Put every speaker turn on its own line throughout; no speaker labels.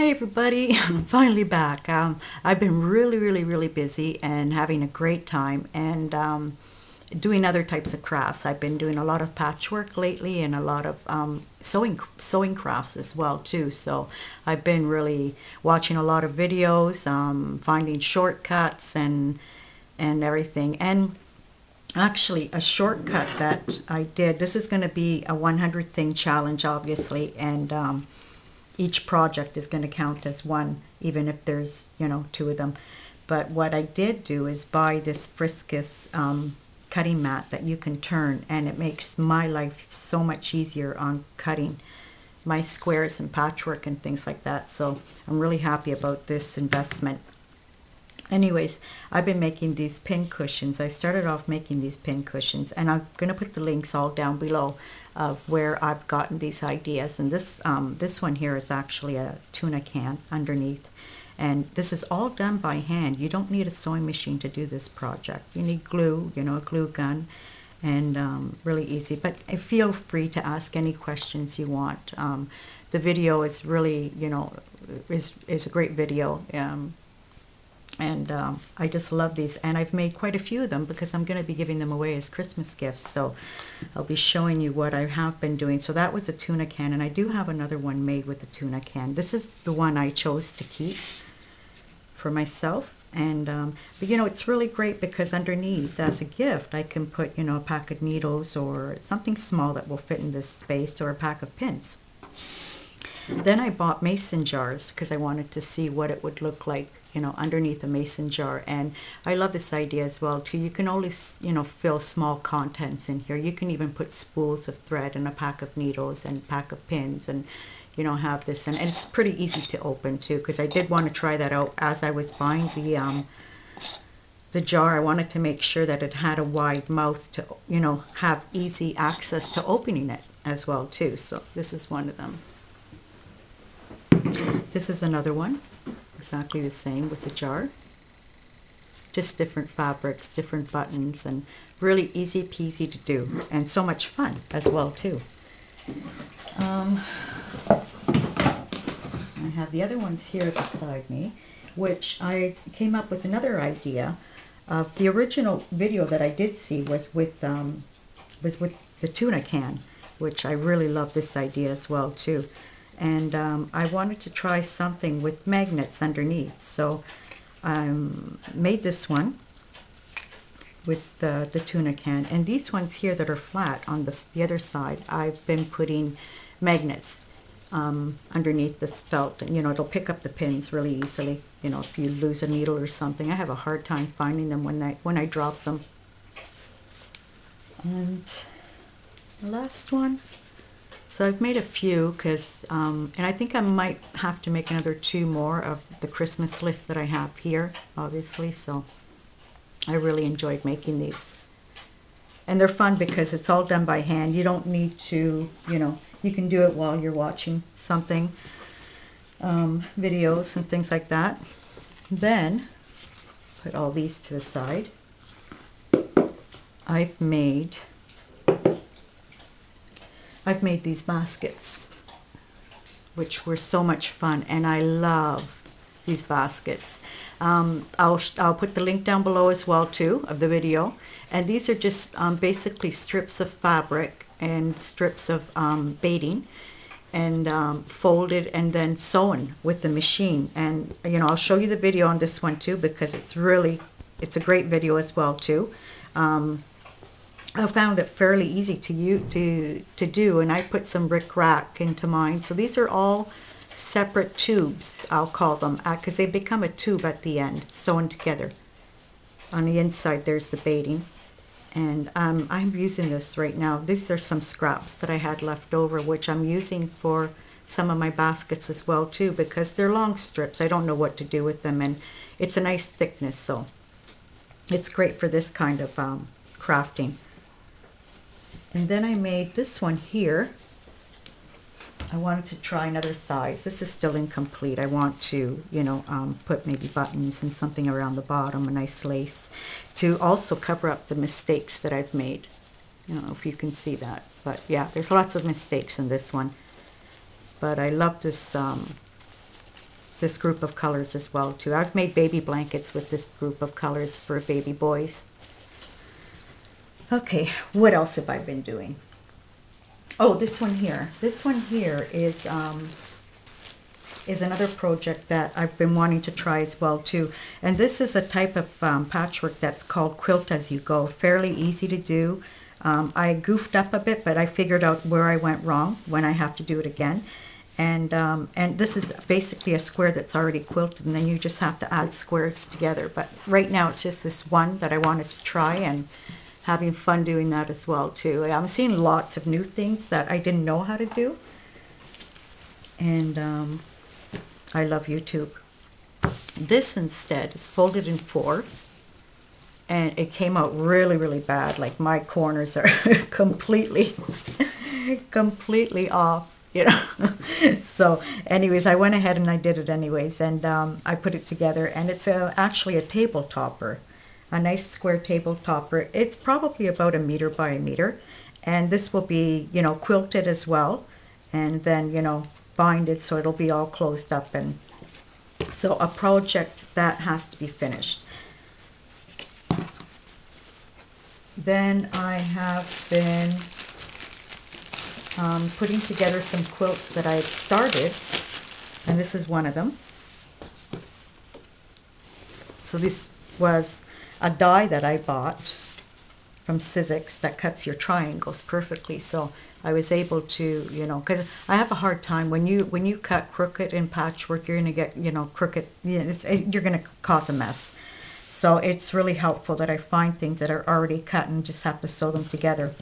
Hi everybody, I'm finally back. I've been really busy and having a great time and doing other types of crafts. I've been doing a lot of patchwork lately and a lot of sewing crafts as well too. So I've been really watching a lot of videos, finding shortcuts and everything. And actually a shortcut that I did, this is going to be a 100 thing challenge obviously, and each project is going to count as one, even if there's, two of them. But what I did do is buy this Friskus cutting mat that you can turn, and it makes my life so much easier on cutting my squares and patchwork and things like that. So I'm really happy about this investment. Anyways, I've been making these pin cushions. I started off making these pin cushions, and I'm going to put the links all down below of where I've gotten these ideas. And this one here is actually a tuna can underneath. And this is all done by hand. You don't need a sewing machine to do this project. You need glue, a glue gun, and really easy. But feel free to ask any questions you want. The video is really, is a great video. And I just love these, and I've made quite a few of them because I'm going to be giving them away as Christmas gifts. So I'll be showing you what I have been doing. So that was a tuna can, and I do have another one made with a tuna can. This is the one I chose to keep for myself. And but it's really great because underneath, as a gift, I can put a pack of needles or something small that will fit in this space, or a pack of pins. Then I bought mason jars because I wanted to see what it would look like, underneath a mason jar. And I love this idea as well too. You can only, fill small contents in here. You can even put spools of thread and a pack of needles and a pack of pins, and have this. And it's pretty easy to open too, because I did want to try that out as I was buying the jar. I wanted to make sure that it had a wide mouth to, have easy access to opening it as well too. So this is one of them. This is another one, exactly the same with the jar. Just different fabrics, different buttons, and really easy peasy to do, and so much fun as well too. I have the other ones here beside me, which I came up with another idea of. The original video that I did see was with the tuna can, which I really love this idea as well too. And I wanted to try something with magnets underneath, so I made this one with the tuna can. And these ones here that are flat on the other side, I've been putting magnets underneath this felt, and it'll pick up the pins really easily. If you lose a needle or something, I have a hard time finding them when I drop them. And the last one. So I've made a few because, and I think I might have to make another 2 more of the Christmas list that I have here, obviously. So I really enjoyed making these. And they're fun because it's all done by hand. You don't need to, you can do it while you're watching something, videos and things like that. Then, put all these to the side. I've made these baskets, which were so much fun, and I love these baskets. I'll put the link down below as well too of the video. And these are just basically strips of fabric and strips of baiting, and folded and then sewn with the machine. And I'll show you the video on this one too, because it's a great video as well too. I found it fairly easy to do, and I put some rickrack into mine. So these are all separate tubes, I'll call them, because they become a tube at the end, sewn together. On the inside there's the baiting, and I'm using this right now. These are some scraps that I had left over, which I'm using for some of my baskets as well too, because they're long strips. I don't know what to do with them, and it's a nice thickness, so it's great for this kind of crafting. And then I made this one here. I wanted to try another size. This is still incomplete. I want to, put maybe buttons and something around the bottom, a nice lace, to also cover up the mistakes that I've made. I don't know if you can see that, but yeah, there's lots of mistakes in this one. But I love this this group of colors as well too. I've made baby blankets with this group of colors for baby boys. Okay, what else have I been doing? Oh, this one here. This one here is another project that I've been wanting to try as well too. And this is a type of patchwork that's called Quilt As You Go. Fairly easy to do. I goofed up a bit, but I figured out where I went wrong when I have to do it again. And this is basically a square that's already quilted, and then you just have to add squares together. But right now it's just this one that I wanted to try, and having fun doing that as well too. I'm seeing lots of new things that I didn't know how to do. And I love YouTube. This instead is folded in 4. And it came out really, really bad. Like my corners are completely off, you know. So anyways, I went ahead and I did it anyways. And I put it together. And it's actually a table topper. A nice square table topper. It's probably about 1 meter by 1 meter. And this will be, you know, quilted as well. And then, you know, binded so it'll be all closed up. And so a project that has to be finished. Then I have been putting together some quilts that I had started, and this is one of them. So this was a die that I bought from Sizzix that cuts your triangles perfectly. So I was able to, you know, because I have a hard time when you cut crooked in patchwork, you're gonna get, you know, crooked. You're gonna cause a mess. So it's really helpful that I find things that are already cut and just have to sew them together.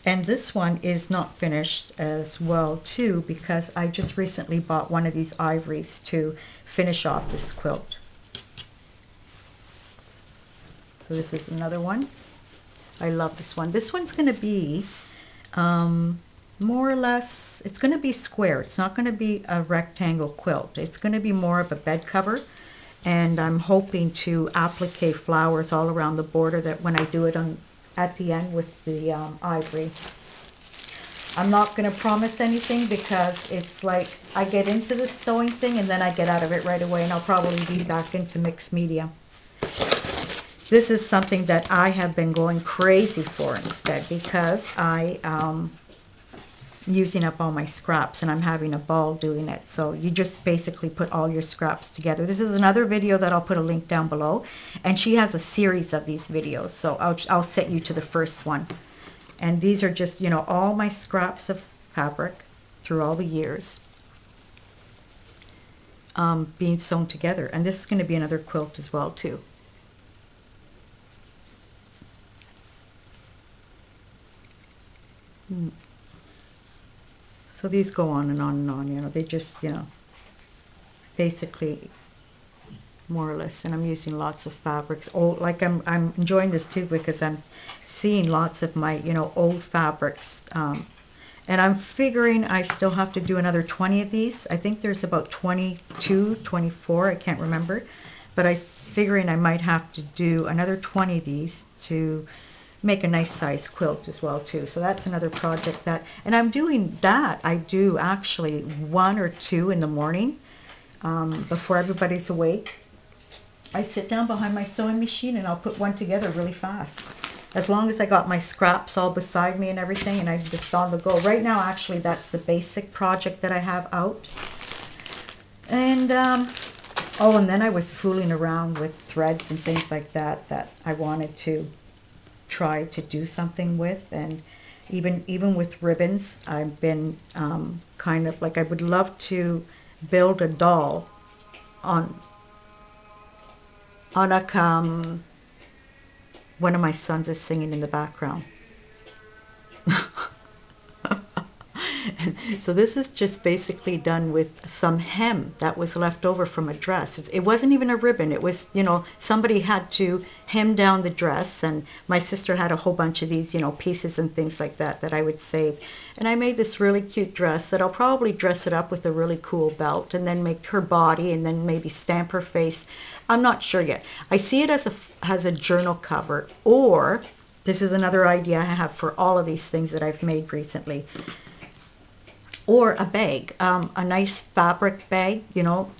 And this one is not finished as well too, because I just recently bought one of these ivories to finish off this quilt. So this is another one. I love this one. This one's going to be more or less, it's going to be square. It's not going to be a rectangle quilt. It's going to be more of a bed cover. And I'm hoping to applique flowers all around the border that when I do it at the end with the ivory. I'm not going to promise anything because it's like I get into this sewing thing and then I get out of it right away, and I'll probably be back into mixed media. This is something that I have been going crazy for instead, because I'm using up all my scraps and I'm having a ball doing it. So you just basically put all your scraps together. This is another video that I'll put a link down below, and she has a series of these videos, so I'll set you to the first one. And these are just, you know, all my scraps of fabric through all the years being sewn together. And this is going to be another quilt as well too. So these go on and on and on, you know, they just, you know, basically more or less, and I'm using lots of fabrics. Oh, like I'm enjoying this too because I'm seeing lots of my, you know, old fabrics, and I'm figuring I still have to do another 20 of these. I think there's about 22, 24, I can't remember, but I'm figuring I might have to do another 20 of these to make a nice size quilt as well too. So that's another project that, and I'm doing that. I do actually 1 or 2 in the morning before everybody's awake. I sit down behind my sewing machine and I'll put one together really fast. As long as I got my scraps all beside me and everything, and I'm just on the go. Right now, actually, that's the basic project that I have out. And, oh, and then I was fooling around with threads and things like that that I wanted to try to do something with. And even with ribbons, I've been kind of like, I would love to build a doll on a one of my sons is singing in the background. So this is just basically done with some hem that was left over from a dress. It wasn't even a ribbon. It was, you know, somebody had to hem down the dress, and my sister had a whole bunch of these, you know, pieces and things like that that I would save. And I made this really cute dress that I'll probably dress it up with a really cool belt and then make her body and then maybe stamp her face. I'm not sure yet. I see it as a journal cover, or this is another idea I have for all of these things that I've made recently. or a bag, a nice fabric bag, you know,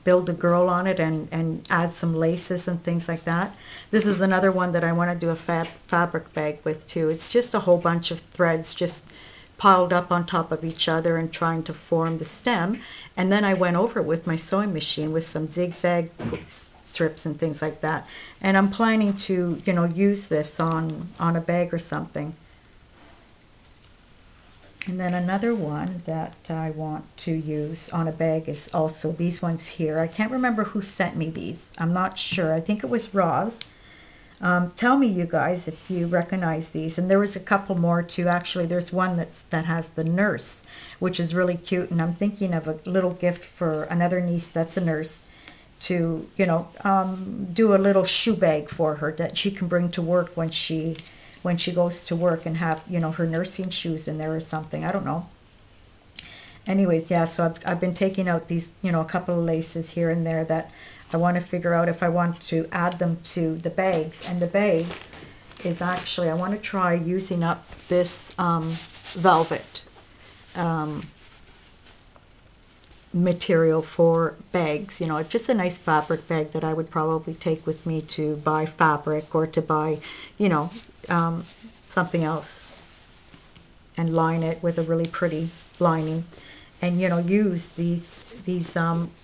build a girl on it and add some laces and things like that. This is another one that I want to do a fabric bag with too. It's just a whole bunch of threads just piled up on top of each other and trying to form the stem. And then I went over it with my sewing machine with some zigzag strips and things like that. And I'm planning to, you know, use this on a bag or something. And then another one that I want to use on a bag is also these ones here. I can't remember who sent me these. I'm not sure. I think it was Roz. Tell me, you guys, if you recognize these. And there was a couple more too. Actually, there's one that has the nurse, which is really cute. And I'm thinking of a little gift for another niece that's a nurse to, you know, do a little shoe bag for her that she can bring to work when she goes to work and have, you know, her nursing shoes in there or something. I don't know. Anyways, yeah, so I've been taking out these, you know, a couple of laces here and there that I want to figure out if I want to add them to the bags. And the bags is actually, I want to try using up this velvet material for bags. You know, it's just a nice fabric bag that I would probably take with me to buy fabric or to buy, you know, something else, and line it with a really pretty lining, and, you know, use these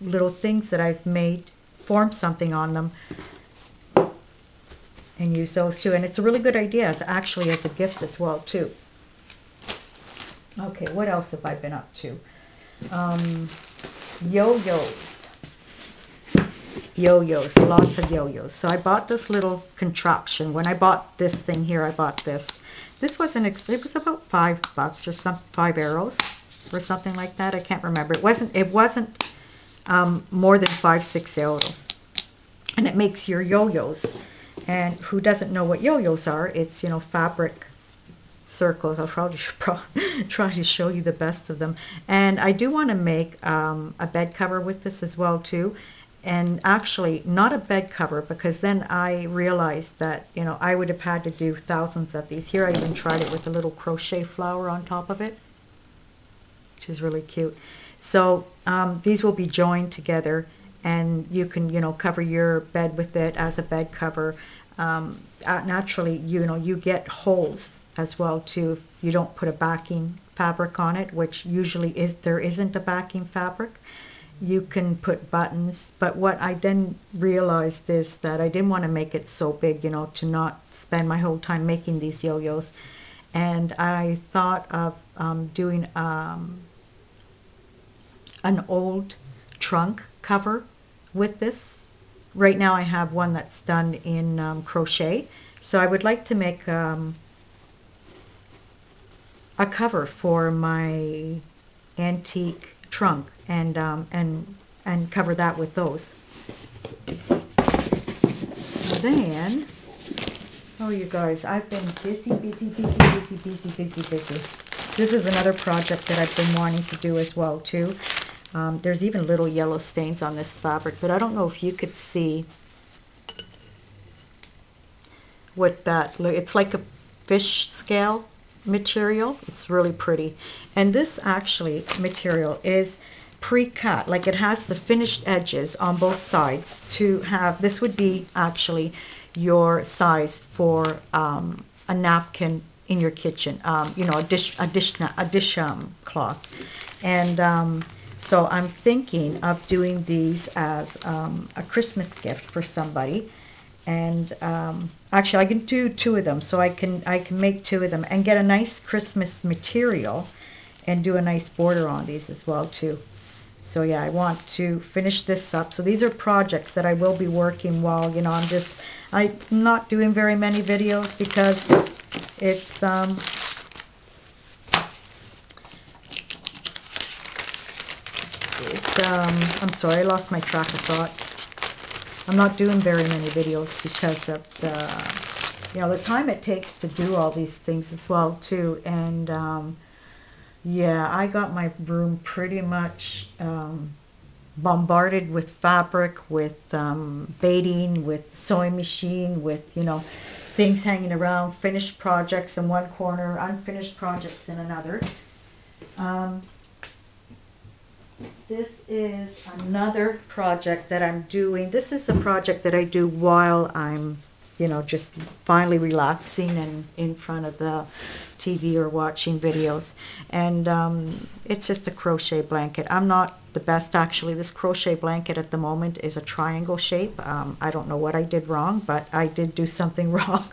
little things that I've made, form something on them, and use those too. And it's a really good idea actually as a gift as well too. Okay, what else have I been up to? Yo-yos. Yo-yos, lots of yo-yos. So I bought this little contraption. When I bought this thing here, I bought this. This wasn't, it was about $5 or some 5 euros or something like that. I can't remember. It wasn't more than 5-6 euro. And it makes your yo-yos. And who doesn't know what yo-yos are? It's, you know, fabric circles. I'll probably try to show you the best of them. And I do want to make a bed cover with this as well too. And actually not a bed cover, because then I realized that, you know, I would have had to do thousands of these. Here I even tried it with a little crochet flower on top of it, which is really cute. So these will be joined together, and you can, you know, cover your bed with it as a bed cover. Naturally, you know, you get holes as well too if you don't put a backing fabric on it, which usually there isn't a backing fabric. You can put buttons, but what I then realized is that I didn't want to make it so big, you know, to not spend my whole time making these yo-yos. And I thought of doing an old trunk cover with this. Right now I have one that's done in crochet, so I would like to make a cover for my antique trunk and cover that with those. Then, oh, you guys, I've been busy. This is another project that I've been wanting to do as well too. There's even little yellow stains on this fabric, but I don't know if you could see what that, it's like a fish scale material. It's really pretty. And this actually material is pre-cut, like it has the finished edges on both sides to have, this would be actually your size for a napkin in your kitchen, you know, a dish cloth. And so I'm thinking of doing these as a Christmas gift for somebody. And actually I can do 2 of them, so I can make 2 of them and get a nice Christmas material and do a nice border on these as well too. So yeah, I want to finish this up. So these are projects that I will be working while, you know, I'm not doing very many videos because it's I'm sorry, I lost my track of thought. I'm not doing very many videos because of the, you know, the time it takes to do all these things as well too. And yeah, I got my room pretty much bombarded with fabric, with baiting, with sewing machine, with, you know, things hanging around, finished projects in one corner, unfinished projects in another. Um, this is another project that I'm doing. This is a project that I do while I'm, just finally relaxing and in front of the TV or watching videos. And it's just a crochet blanket. I'm not the best, actually. This crochet blanket at the moment is a triangle shape. I don't know what I did wrong, but I did do something wrong.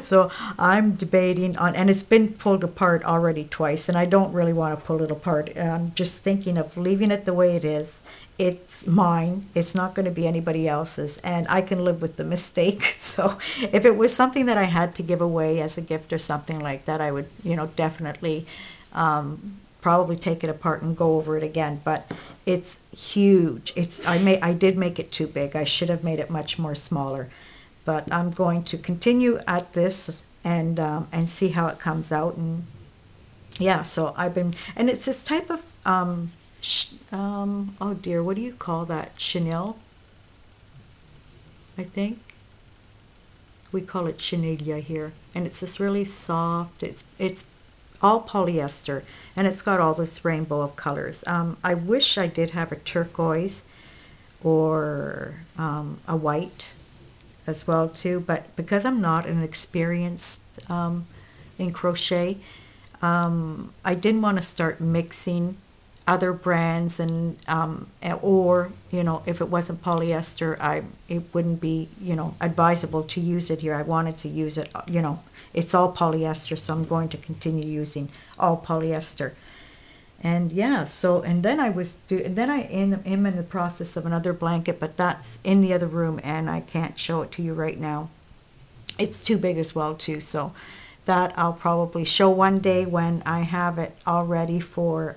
So I'm debating on, and it's been pulled apart already twice, and I don't really want to pull it apart. I'm just thinking of leaving it the way it is. It's mine. It's not going to be anybody else's, and I can live with the mistake. So if it was something that I had to give away as a gift or something like that, I would, definitely probably take it apart and go over it again. But it's huge. I did make it too big. I should have made it much more smaller. But I'm going to continue at this and see how it comes out. And yeah, so and it's this type of oh dear, what do you call that? Chenille, I think. We call it chenille here, and it's this really soft. It's all polyester, and it's got all this rainbow of colors. I wish I did have a turquoise or a white as well too, but because I'm not an experienced in crochet, I didn't want to start mixing other brands and or if it wasn't polyester, it wouldn't be advisable to use it here. I wanted to use it, it's all polyester, so I'm going to continue using all polyester. And yeah, so, and then I am in the process of another blanket, but that's in the other room and I can't show it to you right now. It's too big as well too, so that I'll probably show one day when I have it all ready for